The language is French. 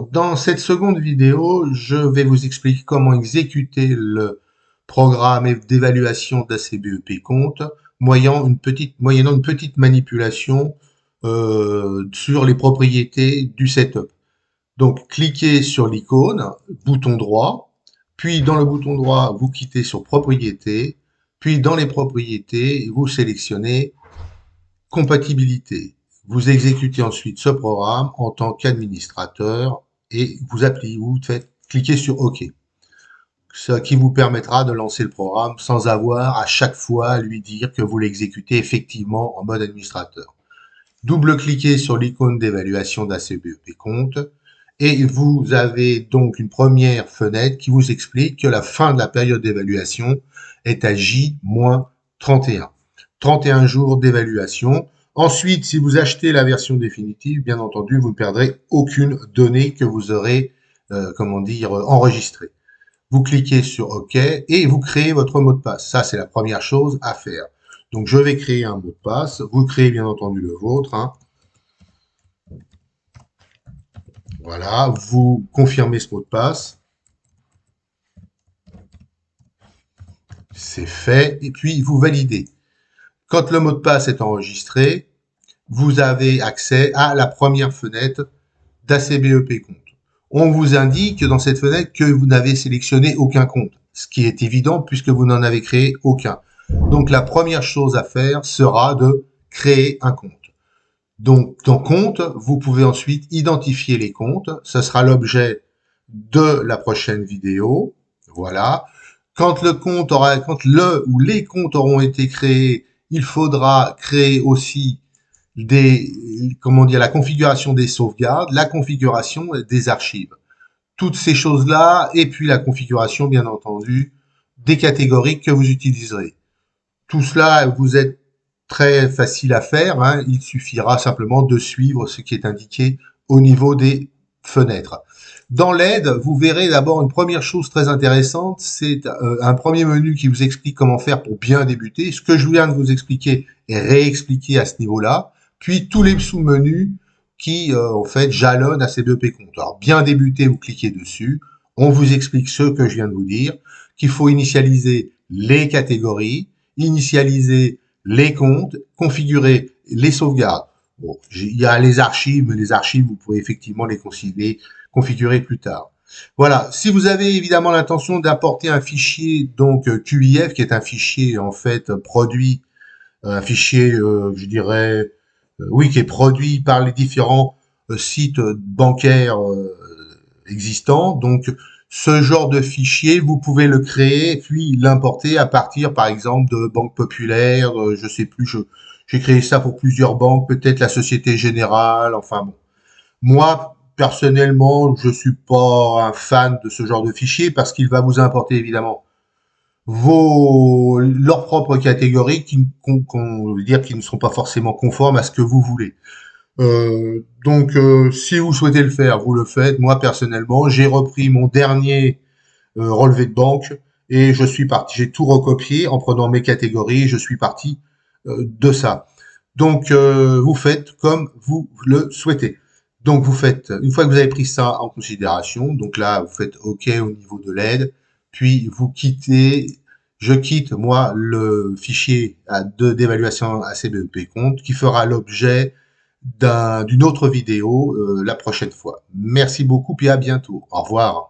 Donc, dans cette seconde vidéo, je vais vous expliquer comment exécuter le programme d'évaluation d'ACBEP compte moyennant une petite manipulation sur les propriétés du setup. Donc, cliquez sur l'icône, bouton droit, puis dans le bouton droit, vous quittez sur Propriétés, puis dans les propriétés, vous sélectionnez Compatibilité. Vous exécutez ensuite ce programme en tant qu'administrateur et vous faites cliquer sur OK. Ce qui vous permettra de lancer le programme sans avoir à chaque fois à lui dire que vous l'exécutez effectivement en mode administrateur. Double-cliquez sur l'icône d'évaluation d'ACBEP compte et vous avez donc une première fenêtre qui vous explique que la fin de la période d'évaluation est à J-31. 31 jours d'évaluation. Ensuite, si vous achetez la version définitive, bien entendu, vous ne perdrez aucune donnée que vous aurez, enregistrée. Vous cliquez sur OK et vous créez votre mot de passe. Ça, c'est la première chose à faire. Donc, je vais créer un mot de passe. Vous créez bien entendu le vôtre. Voilà, vous confirmez ce mot de passe. C'est fait. Et puis, vous validez. Quand le mot de passe est enregistré, vous avez accès à la première fenêtre d'ACBEP compte. On vous indique dans cette fenêtre que vous n'avez sélectionné aucun compte, ce qui est évident puisque vous n'en avez créé aucun. Donc la première chose à faire sera de créer un compte. Donc dans compte, vous pouvez ensuite identifier les comptes. Ce sera l'objet de la prochaine vidéo. Voilà. Quand le ou les comptes auront été créés, il faudra créer aussi la configuration des sauvegardes, la configuration des archives. Toutes ces choses-là, et puis la configuration, bien entendu, des catégories que vous utiliserez. Tout cela, vous êtes très facile à faire, il suffira simplement de suivre ce qui est indiqué au niveau des fenêtres. Dans l'aide, vous verrez d'abord une première chose très intéressante, c'est un premier menu qui vous explique comment faire pour bien débuter. Ce que je viens de vous expliquer est réexpliqué à ce niveau-là. Puis tous les sous-menus qui, en fait, jalonnent ACBEP compte. Alors, bien débuter, vous cliquez dessus. On vous explique ce que je viens de vous dire, qu'il faut initialiser les catégories, initialiser les comptes, configurer les sauvegardes. Bon, il y a les archives, mais les archives, vous pouvez effectivement les configurer plus tard. Voilà. Si vous avez évidemment l'intention d'importer un fichier, donc QIF, qui est un fichier en fait produit, un fichier, je dirais, oui, qui est produit par les différents sites bancaires existants. Donc, ce genre de fichier, vous pouvez le créer puis l'importer à partir, par exemple, de Banque Populaire. Je sais plus, j'ai créé ça pour plusieurs banques, peut-être la Société Générale. Enfin bon, moi personnellement, je suis pas un fan de ce genre de fichier parce qu'il va vous importer évidemment leurs propres catégories qui ne sont pas forcément conformes à ce que vous voulez. Si vous souhaitez le faire, vous le faites. Moi, personnellement, j'ai repris mon dernier relevé de banque et je suis parti. J'ai tout recopié en prenant mes catégories. Je suis parti de ça. Donc, vous faites comme vous le souhaitez. Donc, vous faites, une fois que vous avez pris ça en considération, donc là, vous faites OK au niveau de l'aide, puis vous quittez, je quitte, moi, le fichier d'évaluation ACBEP compte qui fera l'objet d'une autre vidéo la prochaine fois. Merci beaucoup, puis à bientôt. Au revoir.